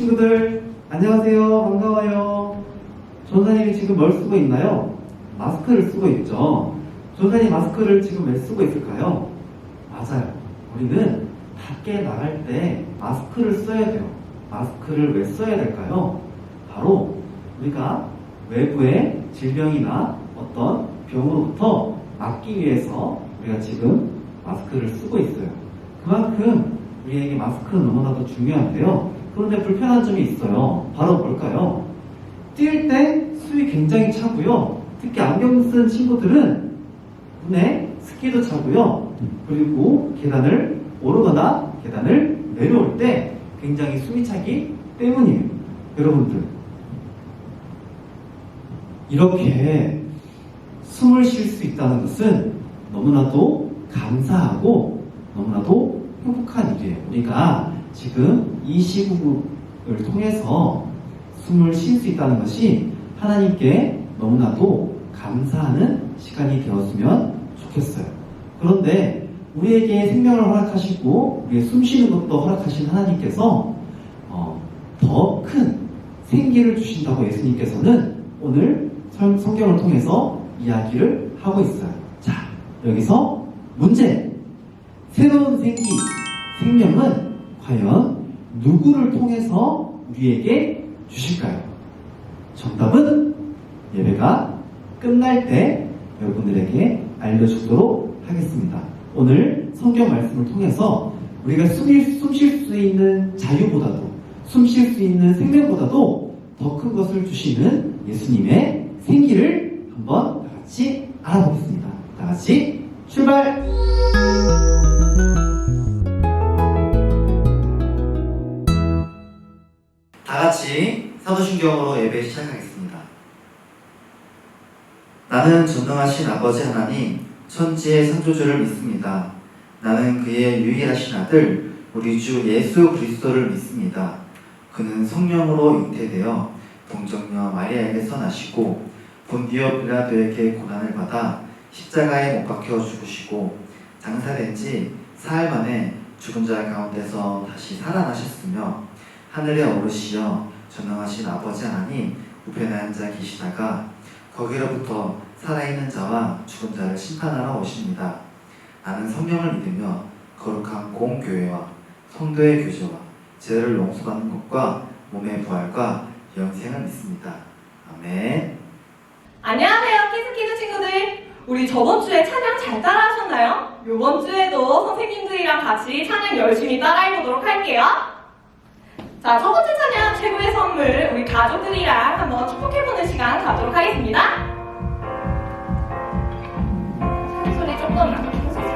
친구들 안녕하세요. 반가워요. 전사님이 지금 뭘 쓰고 있나요? 마스크를 쓰고 있죠. 전사님 마스크를 지금 왜 쓰고 있을까요? 맞아요. 우리는 밖에 나갈 때 마스크를 써야 돼요. 마스크를 왜 써야 될까요? 바로 우리가 외부의 질병이나 어떤 병으로부터 막기 위해서 우리가 지금 마스크를 쓰고 있어요. 그만큼 우리에게 마스크는 너무나도 중요한데요. 그런데 불편한 점이 있어요. 바로 뭘까요? 뛸 때 숨이 굉장히 차고요. 특히 안경 쓴 친구들은 눈에 습기도 차고요. 그리고 계단을 오르거나 계단을 내려올 때 굉장히 숨이 차기 때문이에요. 여러분들, 이렇게 숨을 쉴 수 있다는 것은 너무나도 감사하고 너무나도 행복한 일이에요. 우리가 지금 이 시국을 통해서 숨을 쉴 수 있다는 것이 하나님께 너무나도 감사하는 시간이 되었으면 좋겠어요. 그런데 우리에게 생명을 허락하시고 우리의 숨 쉬는 것도 허락하신 하나님께서 더 큰 생기를 주신다고 예수님께서는 오늘 성경을 통해서 이야기를 하고 있어요. 자, 여기서 문제. 새로운 생명은 과연 누구를 통해서 우리에게 주실까요? 정답은 예배가 끝날 때 여러분들에게 알려주도록 하겠습니다. 오늘 성경 말씀을 통해서 우리가 숨 쉴 수 있는 자유보다도, 숨 쉴 수 있는 생명보다도 더 큰 것을 주시는 예수님의 생기를 한번 다 같이 알아보겠습니다. 다 같이 출발! 다 같이 사도신경으로 예배 시작하겠습니다. 나는 전능하신 아버지 하나님, 천지의 창조주를 믿습니다. 나는 그의 유일하신 아들, 우리 주 예수 그리스도를 믿습니다. 그는 성령으로 잉태되어 동정녀 마리아에게서 나시고 본디오 빌라도에게 고난을 받아 십자가에 못 박혀 죽으시고 장사된 지 사흘 만에 죽은 자 가운데서 다시 살아나셨으며 하늘에 오르시어 전능하신 아버지 하나님 우편에 앉아 계시다가 거기로부터 살아있는 자와 죽은 자를 심판하러 오십니다. 나는 성령을 믿으며 거룩한 공교회와 성도의 교제와 죄를 용서받는 것과 몸의 부활과 영생을 믿습니다. 아멘. 안녕하세요, 키스키즈 친구들. 우리 저번 주에 찬양 잘 따라하셨나요? 이번 주에도 선생님들이랑 같이 찬양 열심히 따라해보도록 할게요. 자, 첫 번째 찬양 최고의 선물, 우리 가족들이랑 한번 축복해보는 시간 갖도록 하겠습니다. 소리 조금 낮춰주세요.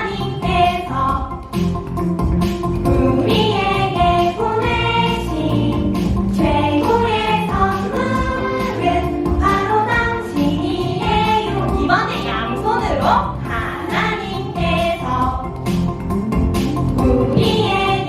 하나님께서 우리에게 보내신 최고의 선물은 바로 당신이에요. 이번에 양손으로 하나님께서 우리에게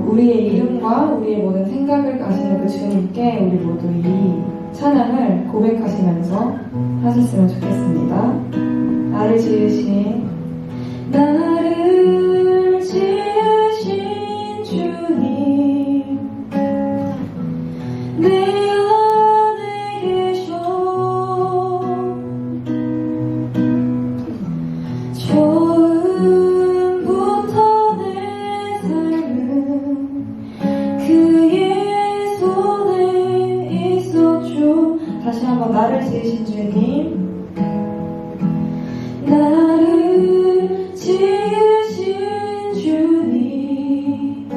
우리의 이름과 우리의 모든 생각을 가시는 그 주님께 우리 모두 이 찬양을 고백하시면서 하셨으면 좋겠습니다. 나를 지으신 주님 내 안에 계셔 처음부터 내 삶은 그의 손에 있었죠. 다시 한번 나를 지으신 주님 나를 지으신 주님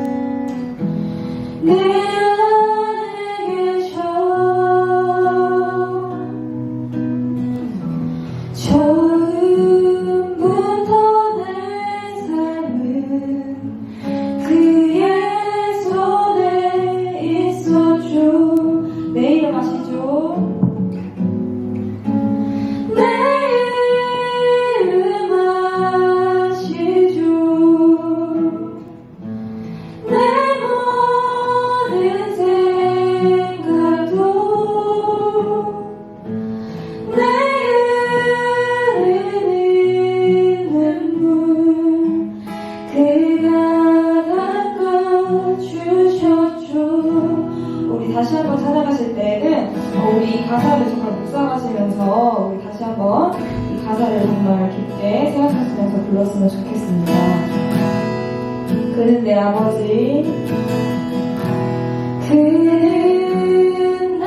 내 안에 계셔 처음부터 내 삶은 그의 손에 있었죠. 내 이름 아시죠? 내 이름 아시죠? 내 모든 생각도 내 흐르는 물 그가 닦아주셨죠. 우리 다시 한번 찬양하실 때는 우리 이 가사를 정말 묵상하시면서 우리 다시 한번 이 가사를 정말 깊게 생각하시면서 불렀으면 좋겠습니다. 그는 내 아버지 그는 내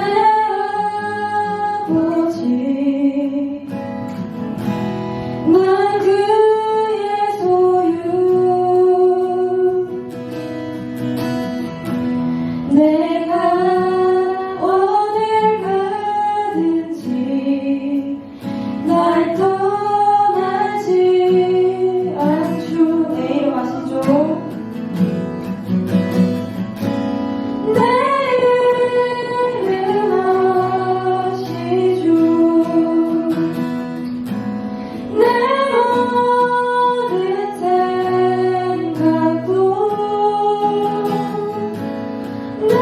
아버지 난 그의 소유 내가 어딜 가든지 날 떠나지 않죠. 내 이름 아시죠? 내 이름 아시죠? 내 모든 생각도 내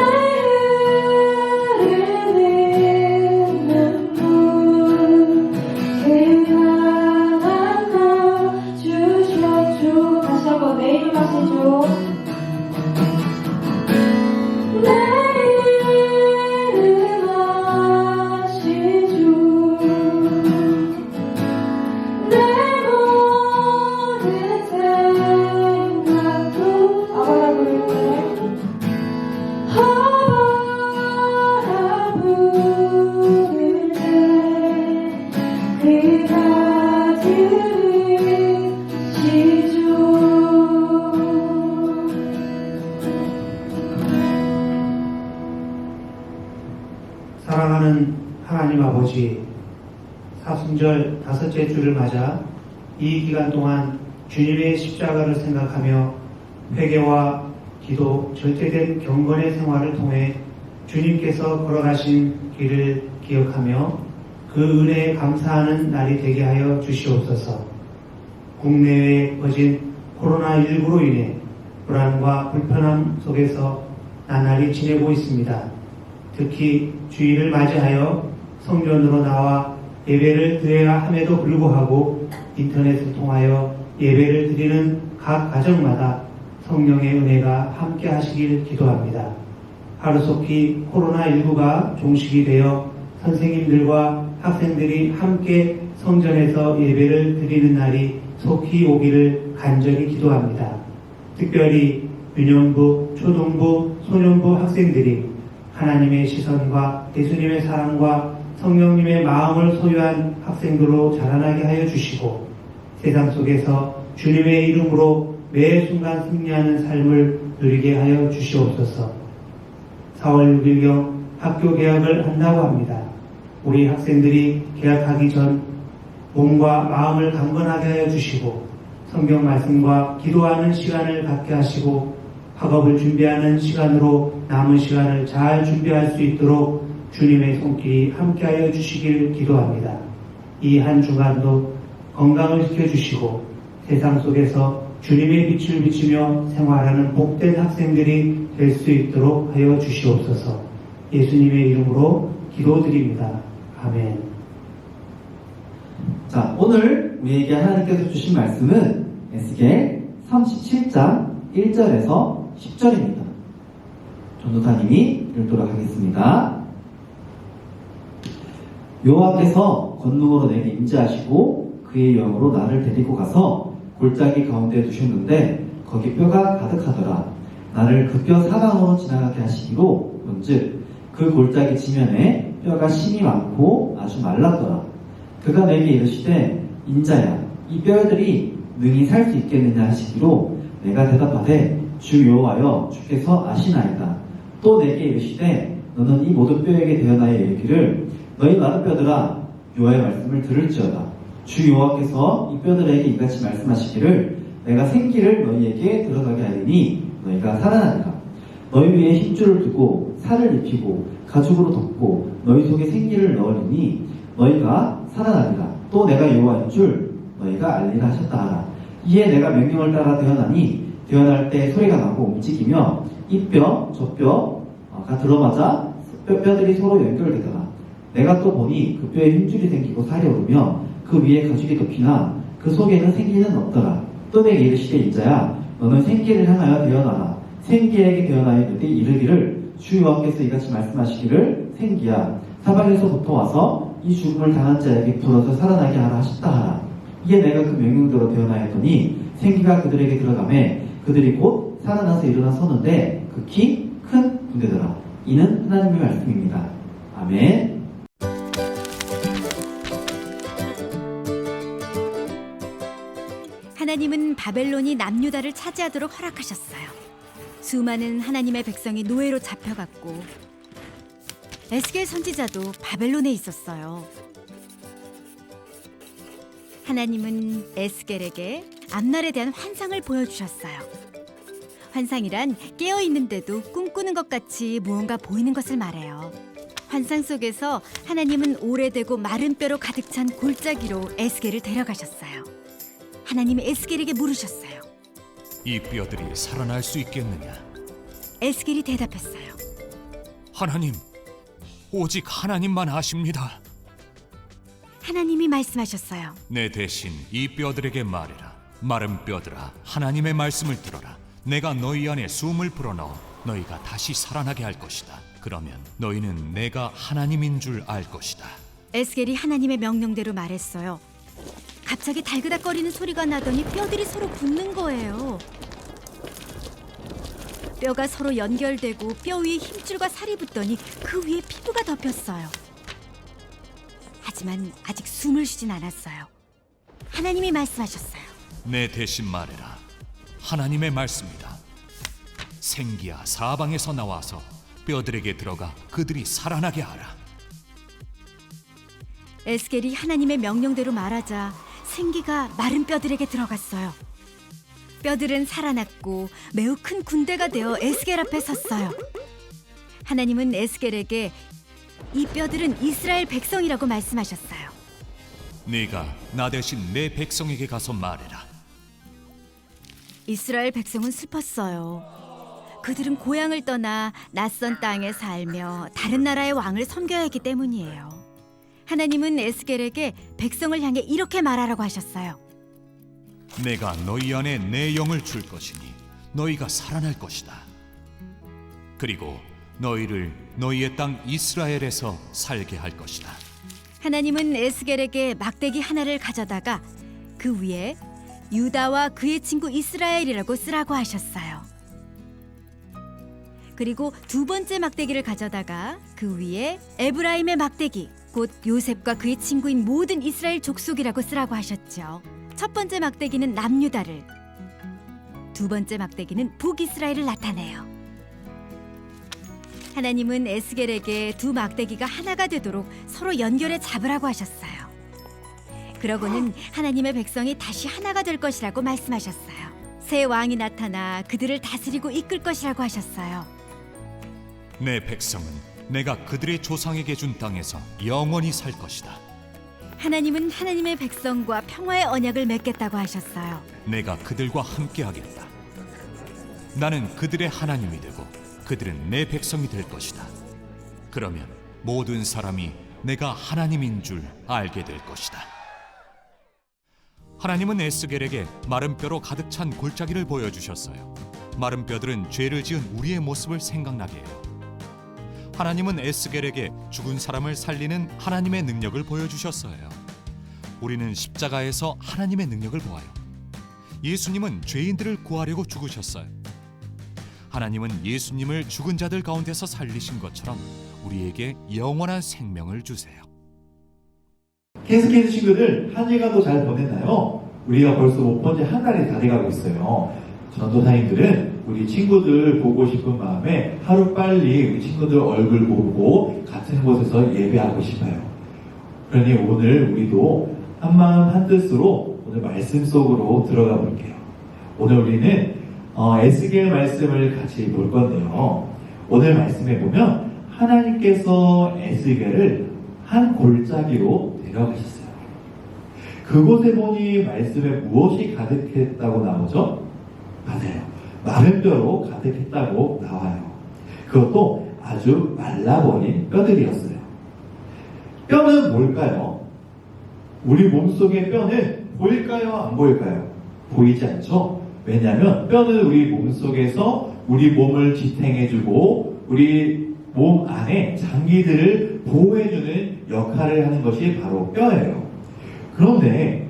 흐르는 눈물 그가 닦아주셨죠. 다시 한번 내 이름 아시죠? 내 이름 아시죠? 내 모든 생각도 아바라 부를 때 아바라 부를 때 그가 들으시죠. 사랑하는 하나님 아버지, 사순절 다섯째 주를 맞아 이 기간 동안 주님의 십자가를 생각하며 회개와 기도, 절제된 경건의 생활을 통해 주님께서 걸어가신 길을 기억하며 그 은혜에 감사하는 날이 되게 하여 주시옵소서. 국내외에 퍼진 코로나19로 인해 불안과 불편함 속에서 나날이 지내고 있습니다. 특히 주일을 맞이하여 성전으로 나와 예배를 드려야 함에도 불구하고 인터넷을 통하여 예배를 드리는 각 가정마다 성령의 은혜가 함께 하시길 기도합니다. 하루속히 코로나19가 종식이 되어 선생님들과 학생들이 함께 성전에서 예배를 드리는 날이 속히 오기를 간절히 기도합니다. 특별히 유년부, 초등부, 소년부 학생들이 하나님의 시선과 예수님의 사랑과 성령님의 마음을 소유한 학생들로 자라나게 하여 주시고 세상 속에서 주님의 이름으로 매 순간 승리하는 삶을 누리게 하여 주시옵소서. 4월 6일경 학교 개학을 한다고 합니다. 우리 학생들이 개학하기 전 몸과 마음을 강건하게 하여 주시고 성경 말씀과 기도하는 시간을 갖게 하시고 학업을 준비하는 시간으로 남은 시간을 잘 준비할 수 있도록 주님의 손길이 함께하여 주시길 기도합니다. 이 한 주간도 건강을 지켜주시고 세상 속에서 주님의 빛을 비추며 생활하는 복된 학생들이 될 수 있도록 하여 주시옵소서. 예수님의 이름으로 기도드립니다. 아멘. 자, 오늘 우리에게 하나님께서 주신 말씀은 에스겔 37장 1절에서 10절입니다. 전도사님이 읽도록 하겠습니다. 여호와께서 권능으로 내게 임재하시고 그의 영으로 나를 데리고 가서 골짜기 가운데 두셨는데 거기 뼈가 가득하더라. 나를 그 뼈 사방으로 지나가게 하시기로 본즉 그 골짜기 지면에 뼈가 심이 많고 아주 말랐더라. 그가 내게 이르시되 인자야 이 뼈들이 능히 살 수 있겠느냐 하시기로 내가 대답하되 주 여호와여 주께서 아시나이다. 또 내게 이르시되 너는 이 모든 뼈에게 대언하여 이르기를 너희 마른 뼈들아 여호와의 말씀을 들을지어다. 주 여호와께서 이 뼈들에게 이같이 말씀하시기를 내가 생기를 너희에게 들어가게 하리니 너희가 살아나리라. 너희 위에 힘줄을 두고 살을 입히고 가죽으로 덮고 너희 속에 생기를 넣으리니 너희가 살아나리라. 또 내가 여호와인 줄 너희가 알리라 하셨다 하라. 이에 내가 명령을 따라 대언하니 대언할 때 소리가 나고 움직이며 이 뼈 저 뼈가 들어맞아 뼈들이 서로 연결되더라. 내가 또 보니 그 뼈에 힘줄이 생기고 살이 오르며 그 위에 가죽이 덮이나 그 속에는 생기는 없더라. 또 내게 이르시되 인자야 너는 생기를 향하여 대언하라. 생기에게 대언하여 이르기를 주 여호와께서 이같이 말씀하시기를 생기야 사방에서부터 와서 이 죽음을 당한 자에게 불어서 살아나게 하라 하셨다 하라. 이에 내가 그 명령대로 대언하였더니 생기가 그들에게 들어가매 그들이 곧 살아나서 일어나 서는데 극히 큰 군대더라. 이는 하나님의 말씀입니다. 아멘. 하나님은 바벨론이 남유다를 차지하도록 허락하셨어요. 수많은 하나님의 백성이 노예로 잡혀갔고 에스겔 선지자도 바벨론에 있었어요. 하나님은 에스겔에게 앞날에 대한 환상을 보여주셨어요. 환상이란 깨어있는데도 꿈꾸는 것 같이 무언가 보이는 것을 말해요. 환상 속에서 하나님은 오래되고 마른 뼈로 가득 찬 골짜기로 에스겔을 데려가셨어요. 하나님이 에스겔에게 물으셨어요. 이 뼈들이 살아날 수 있겠느냐? 에스겔이 대답했어요. 하나님, 오직 하나님만 아십니다. 하나님이 말씀하셨어요. 내 대신 이 뼈들에게 말해라. 마른 뼈들아, 하나님의 말씀을 들어라. 내가 너희 안에 숨을 불어넣어 너희가 다시 살아나게 할 것이다. 그러면 너희는 내가 하나님인 줄 알 것이다. 에스겔이 하나님의 명령대로 말했어요. 갑자기 달그닥거리는 소리가 나더니 뼈들이 서로 붙는 거예요. 뼈가 서로 연결되고 뼈 위에 힘줄과 살이 붙더니 그 위에 피부가 덮였어요. 하지만 아직 숨을 쉬진 않았어요. 하나님이 말씀하셨어요. 내 대신 말해라. 하나님의 말씀이다. 생기야 사방에서 나와서 뼈들에게 들어가 그들이 살아나게 하라. 에스겔이 하나님의 명령대로 말하자 생기가 마른 뼈들에게 들어갔어요. 뼈들은 살아났고 매우 큰 군대가 되어 에스겔 앞에 섰어요. 하나님은 에스겔에게 이 뼈들은 이스라엘 백성이라고 말씀하셨어요. 네가 나 대신 내 백성에게 가서 말해라. 이스라엘 백성은 슬펐어요. 그들은 고향을 떠나 낯선 땅에 살며 다른 나라의 왕을 섬겨야 했기 때문이에요. 하나님은 에스겔에게 백성을 향해 이렇게 말하라고 하셨어요. 내가 너희 안에 내 영을 줄 것이니 너희가 살아날 것이다. 그리고 너희를 너희의 땅 이스라엘에서 살게 할 것이다. 하나님은 에스겔에게 막대기 하나를 가져다가 그 위에 유다와 그의 친구 이스라엘이라고 쓰라고 하셨어요. 그리고 두 번째 막대기를 가져다가 그 위에 에브라임의 막대기, 곧 요셉과 그의 친구인 모든 이스라엘 족속이라고 쓰라고 하셨죠. 첫 번째 막대기는 남유다를, 두 번째 막대기는 북이스라엘을 나타내요. 하나님은 에스겔에게 두 막대기가 하나가 되도록 서로 연결해 잡으라고 하셨어요. 그러고는 하나님의 백성이 다시 하나가 될 것이라고 말씀하셨어요. 새 왕이 나타나 그들을 다스리고 이끌 것이라고 하셨어요. 내 백성은 내가 그들의 조상에게 준 땅에서 영원히 살 것이다. 하나님은 하나님의 백성과 평화의 언약을 맺겠다고 하셨어요. 내가 그들과 함께하겠다. 나는 그들의 하나님이 되고 그들은 내 백성이 될 것이다. 그러면 모든 사람이 내가 하나님인 줄 알게 될 것이다. 하나님은 에스겔에게 마른 뼈로 가득 찬 골짜기를 보여주셨어요. 마른 뼈들은 죄를 지은 우리의 모습을 생각나게 해요. 하나님은 에스겔에게 죽은 사람을 살리는 하나님의 능력을 보여주셨어요. 우리는 십자가에서 하나님의 능력을 보아요. 예수님은 죄인들을 구하려고 죽으셨어요. 하나님은 예수님을 죽은 자들 가운데서 살리신 것처럼 우리에게 영원한 생명을 주세요. 캐스키드 친구들 한 주간도 잘 보냈나요? 우리가 벌써 못 본 지 한 달이 다 돼가고 있어요. 전도사님들은 우리 친구들 보고 싶은 마음에 하루빨리 우리 친구들 얼굴 보고 같은 곳에서 예배하고 싶어요. 그러니 오늘 우리도 한마음 한뜻으로 오늘 말씀 속으로 들어가 볼게요. 오늘 우리는 에스겔 말씀을 같이 볼 건데요. 오늘 말씀에 보면 하나님께서 에스겔을 한 골짜기로 데려가셨어요. 그곳에 보니 말씀에 무엇이 가득했다고 나오죠? 맞아요. 마른 뼈로 가득했다고 나와요. 그것도 아주 말라버린 뼈들이었어요. 뼈는 뭘까요? 우리 몸속의 뼈는 보일까요? 안 보일까요? 보이지 않죠? 왜냐하면 뼈는 우리 몸속에서 우리 몸을 지탱해주고 우리 몸 안에 장기들을 보호해주는 역할을 하는 것이 바로 뼈예요. 그런데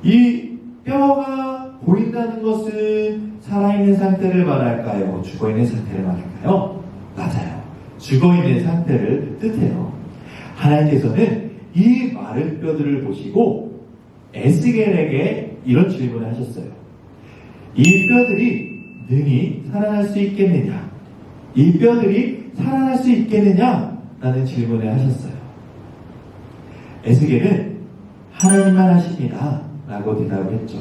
이 뼈가 보인다는 것은 살아있는 상태를 말할까요? 죽어있는 상태를 말할까요? 맞아요. 죽어있는 상태를 뜻해요. 하나님께서는 이 마른 뼈들을 보시고 에스겔에게 이런 질문을 하셨어요. 이 뼈들이 능히 살아날 수 있겠느냐? 이 뼈들이 살아날 수 있겠느냐? 라는 질문을 하셨어요. 에스겔은 하나님만 하십니다. 라고 대답을 했죠.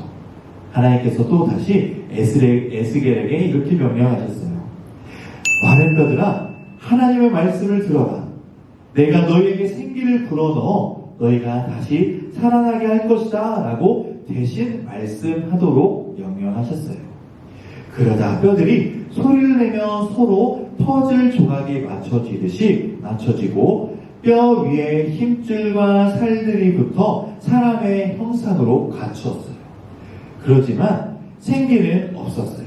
하나님께서 또 다시 에스겔에게 이렇게 명령하셨어요. 마른 뼈들아, 하나님의 말씀을 들어라. 내가 너희에게 생기를 불어넣어 너희가 다시 살아나게 할 것이다. 라고 대신 말씀하도록 명령하셨어요. 그러자 뼈들이 소리를 내며 서로 퍼즐 조각이 맞춰지고 뼈 위에 힘줄과 살들이 붙어 사람의 형상으로 갖추었어요. 그렇지만 생기는 없었어요.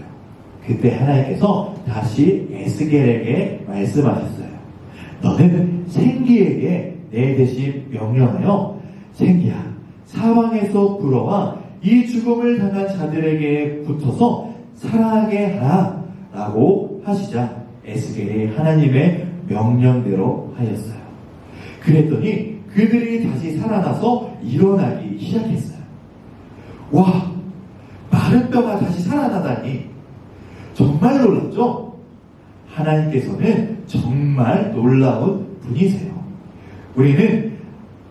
그때 하나님께서 다시 에스겔에게 말씀하셨어요. 너는 생기에게 내 대신 명령하여 생기야, 사방에서 불어와 이 죽음을 당한 자들에게 붙어서 살아나게 하라 라고 하시자 에스겔이 하나님의 명령대로 하였어요. 그랬더니 그들이 다시 살아나서 일어나기 시작했어요. 와, 마른 뼈가 다시 살아나다니 정말 놀랐죠? 하나님께서는 정말 놀라운 분이세요.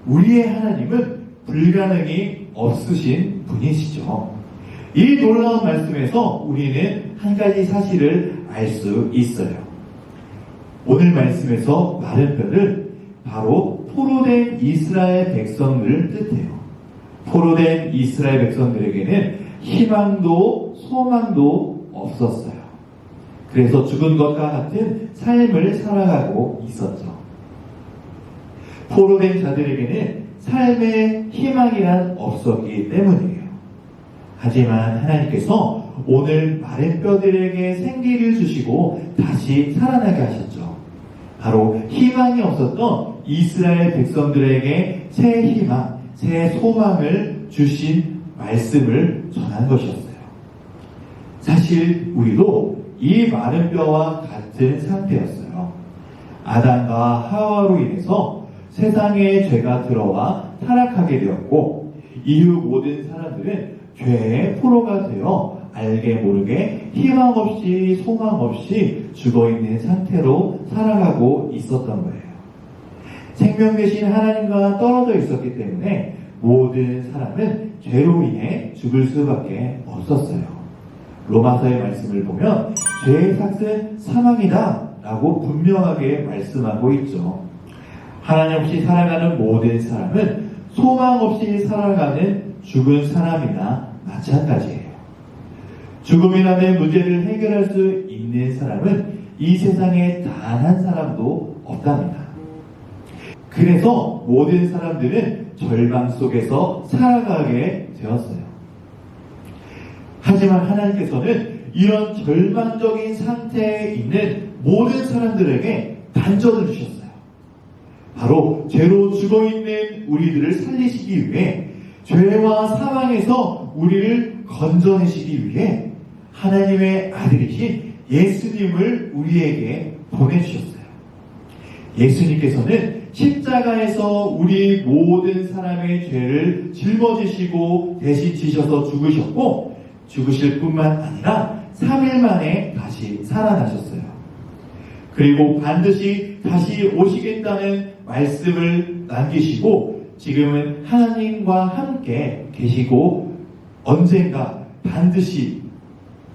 우리의 하나님은 불가능이 없으신 분이시죠. 이 놀라운 말씀에서 우리는 한 가지 사실을 알 수 있어요. 오늘 말씀에서 마른 뼈를 바로 포로된 이스라엘 백성들을 뜻해요. 포로된 이스라엘 백성들에게는 희망도 소망도 없었어요. 그래서 죽은 것과 같은 삶을 살아가고 있었죠. 포로된 자들에게는 삶의 희망이란 없었기 때문이에요. 하지만 하나님께서 오늘 마른 뼈들에게 생기를 주시고 다시 살아나게 하셨죠. 바로 희망이 없었던 이스라엘 백성들에게 새 희망, 새 소망을 주신 말씀을 전한 것이었어요. 사실 우리도 이 마른 뼈와 같은 상태였어요. 아담과 하와로 인해서 세상에 죄가 들어와 타락하게 되었고 이후 모든 사람들은 죄의 포로가 되어 알게 모르게 희망 없이 소망 없이 죽어있는 상태로 살아가고 있었던 거예요. 생명 대신 하나님과 떨어져 있었기 때문에 모든 사람은 죄로 인해 죽을 수밖에 없었어요. 로마서의 말씀을 보면 죄의 삭은 사망이다 라고 분명하게 말씀하고 있죠. 하나님 없이 살아가는 모든 사람은 소망 없이 살아가는 죽은 사람이나 마찬가지예요. 죽음이라는 문제를 해결할 수 있는 사람은 이 세상에 단 한 사람도 없답니다. 그래서 모든 사람들은 절망 속에서 살아가게 되었어요. 하지만 하나님께서는 이런 절망적인 상태에 있는 모든 사람들에게 반전을 주셨어요. 바로 죄로 죽어있는 우리들을 살리시기 위해, 죄와 사망에서 우리를 건져내시기 위해 하나님의 아들이신 예수님을 우리에게 보내주셨어요. 예수님께서는 십자가에서 우리 모든 사람의 죄를 짊어지시고 대신 지셔서 죽으셨고, 죽으실 뿐만 아니라 3일 만에 다시 살아나셨어요. 그리고 반드시 다시 오시겠다는 말씀을 남기시고 지금은 하나님과 함께 계시고, 언젠가 반드시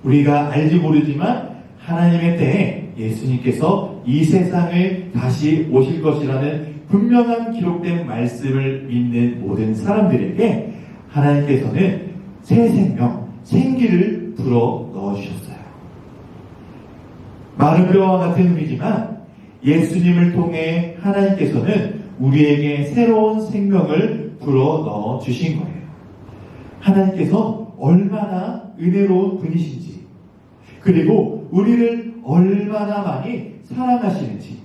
우리가 알지 모르지만 하나님의 때에 예수님께서 이 세상을 다시 오실 것이라는 분명한 기록된 말씀을 믿는 모든 사람들에게 하나님께서는 새 생명, 생기를 불어 넣어주셨어요. 마른 뼈와 같은 의미지만 예수님을 통해 하나님께서는 우리에게 새로운 생명을 불어 넣어주신 거예요. 하나님께서 얼마나 은혜로운 분이신지, 그리고 우리를 얼마나 많이 사랑하시는지,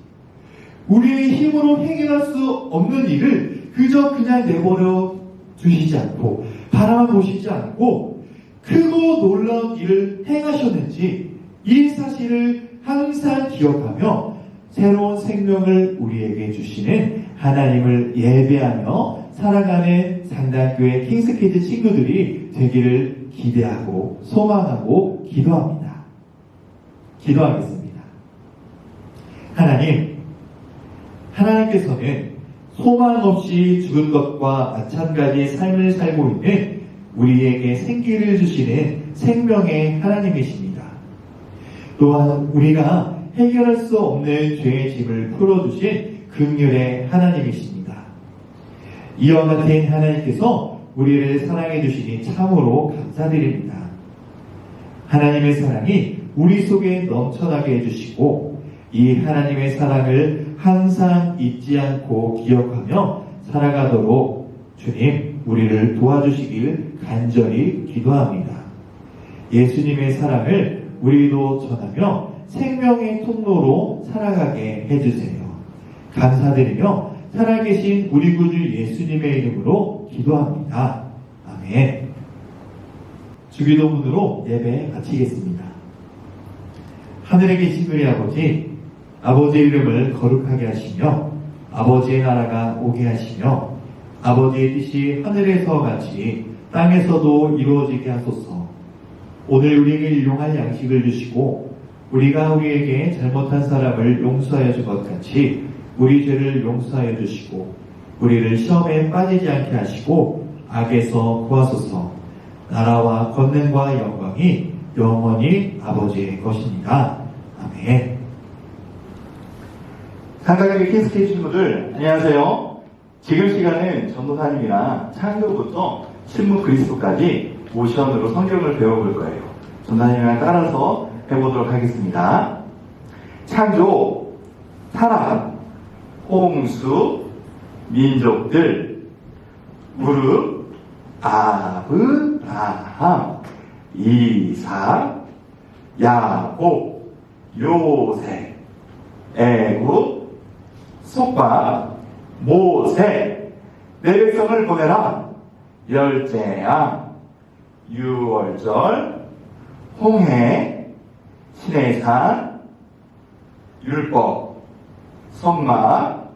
우리의 힘으로 해결할 수 없는 일을 그저 그냥 내버려 두시지 않고, 바라만 보시지 않고 크고 놀라운 일을 행하셨는지 이 사실을 항상 기억하며 새로운 생명을 우리에게 주시는 하나님을 예배하며 살아가는 상당교회 킹스키즈 친구들이 되기를 기대하고 소망하고 기도합니다. 기도하겠습니다. 하나님께서는 소망 없이 죽은 것과 마찬가지 삶을 살고 있는 우리에게 생기를 주시는 생명의 하나님이십니다. 또한 우리가 해결할 수 없는 죄의 짐을 풀어주신 긍휼의 하나님이십니다. 이와 같은 하나님께서 우리를 사랑해 주시니 참으로 감사드립니다. 하나님의 사랑이 우리 속에 넘쳐나게 해주시고 이 하나님의 사랑을 항상 잊지 않고 기억하며 살아가도록 주님 우리를 도와주시길 간절히 기도합니다. 예수님의 사랑을 우리도 전하며 생명의 통로로 살아가게 해주세요. 감사드리며 살아계신 우리 구주 예수님의 이름으로 기도합니다. 아멘. 주기도문으로 예배 마치겠습니다. 하늘에 계신 우리 아버지, 아버지의 이름을 거룩하게 하시며 아버지의 나라가 오게 하시며 아버지의 뜻이 하늘에서 같이 땅에서도 이루어지게 하소서. 오늘 우리에게 일용할 양식을 주시고 우리가 우리에게 잘못한 사람을 용서하여 준 것 같이 우리 죄를 용서하여 주시고 우리를 시험에 빠지지 않게 하시고 악에서 구하소서. 나라와 권능과 영광이 영원히 아버지의 것입니다. 아멘. 상가교회 킹스키즈 친구들 안녕하세요. 지금 시간은 전도사님이랑 창조부터 신문 그리스도까지 모션으로 성경을 배워볼 거예요. 전도사님이랑 따라서 해보도록 하겠습니다. 창조, 사람, 홍수, 민족들, 무릎, 아브라함, 이삭, 야곱, 요셉, 애굽, 속박, 모세, 내 백성을 보내라. 열째양, 유월절, 홍해, 시내산, 율법, 성막,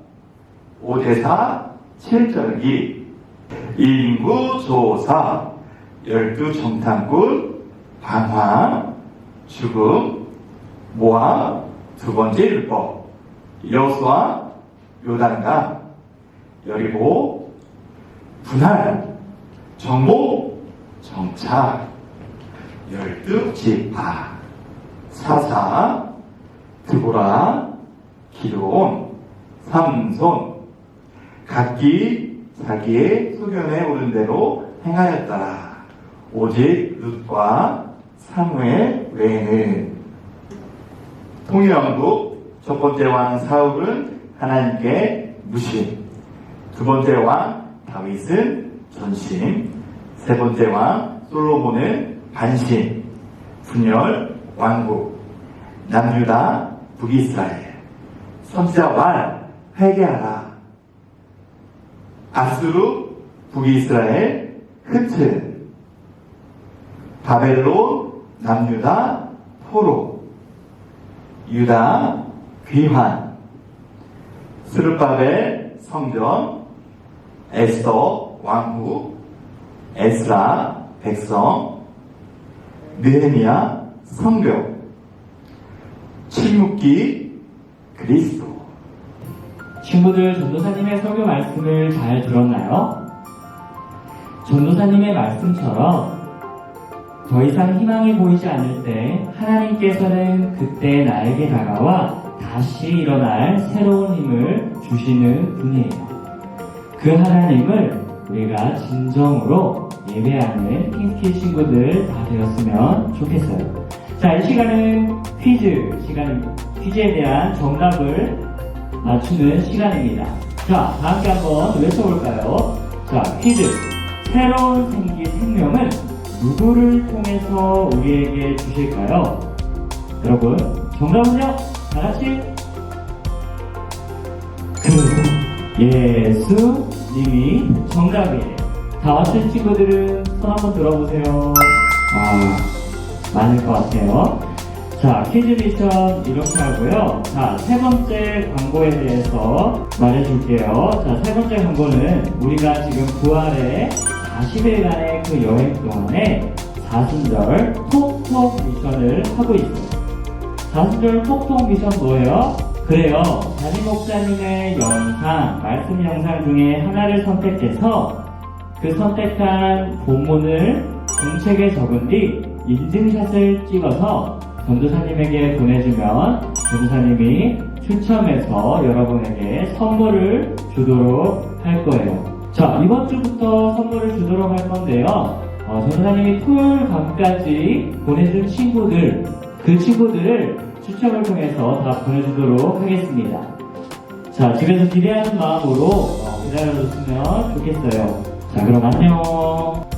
오대사, 칠절기, 인구조사, 12정탐꾼, 방황, 죽음, 모함, 두 번째 율법, 여호수아, 요단강, 여리고, 분할, 정복, 정착, 12지파, 사사, 드보라, 기드온, 삼손, 각기, 자기의 소견에 오른 대로 행하였더라. 오직 룻과 사무엘 외에는. 통일왕국 첫 번째 왕 사울은 하나님께 무심, 두 번째 왕 다윗은 전심, 세 번째 왕 솔로몬은 반심, 분열 왕국, 남유다 북이스라엘, 선지자 왈 회개하라. 아수르 북이스라엘 흩트, 바벨론 남유다 포로, 유다 귀환, 스룹바벨 성전, 에스더 왕후, 에스라 백성, 느헤미야 성벽, 침묵기 그리스도. 친구들, 전도사님의 설교 말씀을 잘 들었나요? 전도사님의 말씀처럼 더 이상 희망이 보이지 않을 때 하나님께서는 그때 나에게 다가와 다시 일어날 새로운 힘을 주시는 분이에요. 그 하나님을 우리가 진정으로 예배하는 킹스키 친구들 다 되었으면 좋겠어요. 자, 이 시간은 퀴즈에 대한 정답을 맞추는 시간입니다. 자, 다 함께 한번 외쳐볼까요? 자, 퀴즈. 새로운 생명은 누구를 통해서 우리에게 주실까요? 여러분, 정답은요? 다 같이. 예수님이 정답이에요. 다 맞춘 친구들은 손 한번 들어보세요. 많을 것 같아요. 자, 퀴즈 미션 이렇게 하고요. 자, 세 번째 광고에 대해서 말해줄게요. 자, 세 번째 광고는 우리가 지금 9월에 40일간의 그 여행 동안에 사순절 톡톡 미션을 하고 있어요. 사순절 톡톡 미션 뭐예요? 그래요. 담임 목사님의 영상, 말씀 영상 중에 하나를 선택해서 그 선택한 본문을 공책에 적은 뒤 인증샷을 찍어서 전도사님에게 보내주면 전도사님이 추첨해서 여러분에게 선물을 주도록 할 거예요. 자, 이번 주부터 선물을 주도록 할 건데요. 전도사님이 토요일 밤까지 보내준 친구들, 그 친구들을 추첨을 통해서 다 보내주도록 하겠습니다. 자, 집에서 기대하는 마음으로 기다려줬으면 좋겠어요. 자, 그럼 안녕.